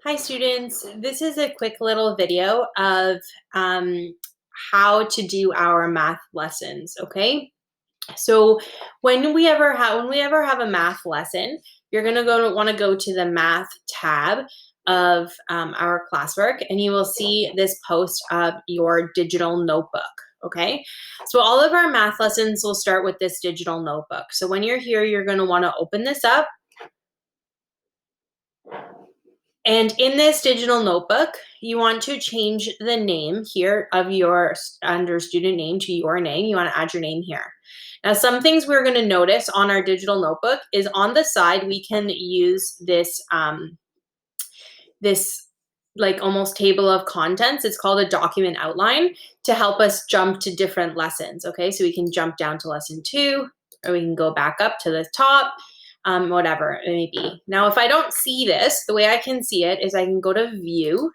Hi students, this is a quick little video of how to do our math lessons, okay? So when we ever have a math lesson, you're gonna want to go to the math tab of our classwork and you will see this post of your digital notebook, okay? So all of our math lessons will start with this digital notebook. So when you're here, you're gonna wanna open this up. And in this digital notebook, you want to change the name here of your under student name to your name. You want to add your name here. Now, some things we're going to notice on our digital notebook is on the side, we can use this like almost table of contents. It's called a document outline to help us jump to different lessons. Okay, so we can jump down to lesson 2, or we can go back up to the top, whatever it may be. Now, if I don't see this, the way I can see it is I can go to view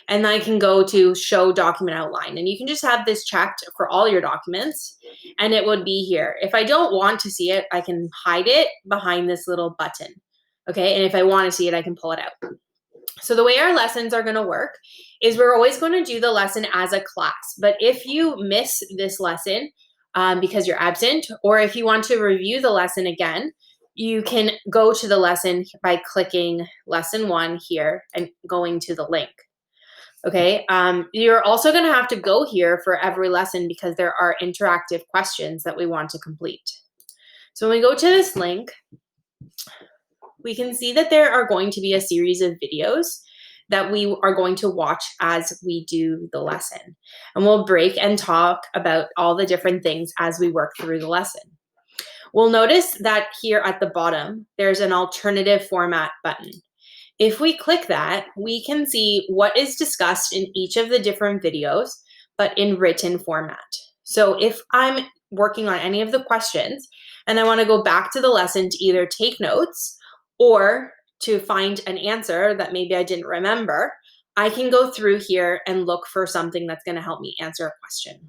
and I can go to show document outline. And you can just have this checked for all your documents and it would be here. If I don't want to see it, I can hide it behind this little button. Okay, and if I want to see it, I can pull it out. So the way our lessons are going to work is we're always going to do the lesson as a class. But if you miss this lesson because you're absent, or if you want to review the lesson again, you can go to the lesson by clicking lesson 1 here and going to the link. Okay, you're also going to have to go here for every lesson because there are interactive questions that we want to complete. So when we go to this link, we can see that there are going to be a series of videos that we are going to watch as we do the lesson. And we'll break and talk about all the different things as we work through the lesson. We'll notice that here at the bottom, there's an alternative format button. If we click that, we can see what is discussed in each of the different videos, but in written format. So if I'm working on any of the questions and I want to go back to the lesson to either take notes or to find an answer that maybe I didn't remember, I can go through here and look for something that's going to help me answer a question.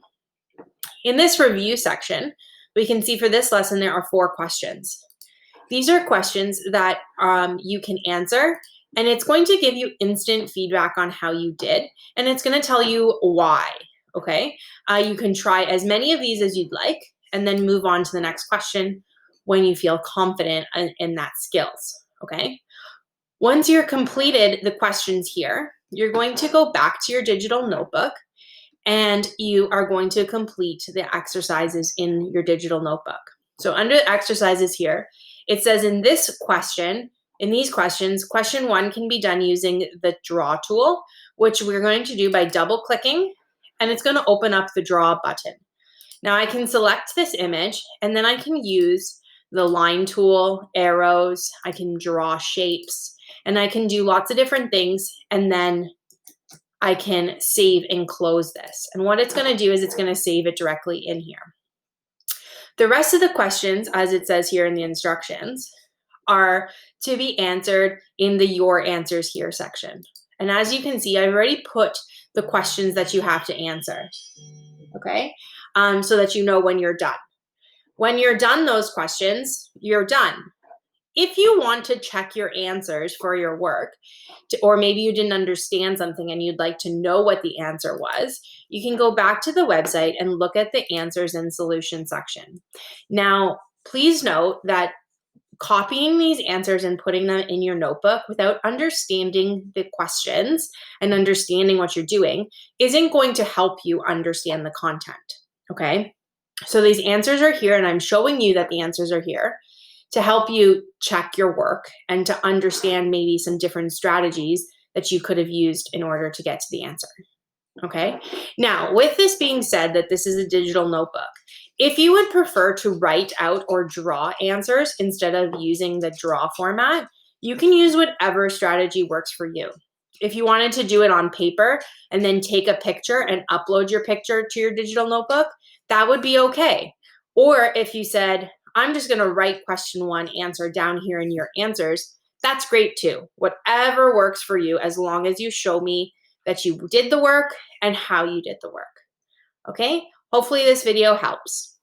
In this review section, we can see for this lesson, there are 4 questions. These are questions that you can answer, and it's going to give you instant feedback on how you did, and it's going to tell you why, okay? You can try as many of these as you'd like, and then move on to the next question when you feel confident in that skills, okay? Once you're completed the questions here, you're going to go back to your digital notebook, and you are going to complete the exercises in your digital notebook. So under exercises here, it says in these questions, question 1 can be done using the draw tool, which we're going to do by double clicking, and it's going to open up the draw button. Now I can select this image, and then I can use the line tool, arrows, I can draw shapes, and I can do lots of different things, and then I can save and close this. And what it's going to do is it's going to save it directly in here. The rest of the questions, as it says here in the instructions, are to be answered in the Your Answers Here section. And as you can see, I've already put the questions that you have to answer, okay? So that you know when you're done. When you're done those questions, you're done. If you want to check your answers for your work, or maybe you didn't understand something and you'd like to know what the answer was, you can go back to the website and look at the answers and solution section. Now, please note that copying these answers and putting them in your notebook without understanding the questions and understanding what you're doing isn't going to help you understand the content, okay? So these answers are here, and I'm showing you that the answers are here to help you check your work and to understand maybe some different strategies that you could have used in order to get to the answer. Okay. Now, with this being said, that this is a digital notebook, if you would prefer to write out or draw answers instead of using the draw format, you can use whatever strategy works for you. If you wanted to do it on paper and then take a picture and upload your picture to your digital notebook, that would be okay. Or if you said, I'm just going to write question 1 answer down here in your answers, that's great too. Whatever works for you, as long as you show me that you did the work and how you did the work. Okay? Hopefully this video helps.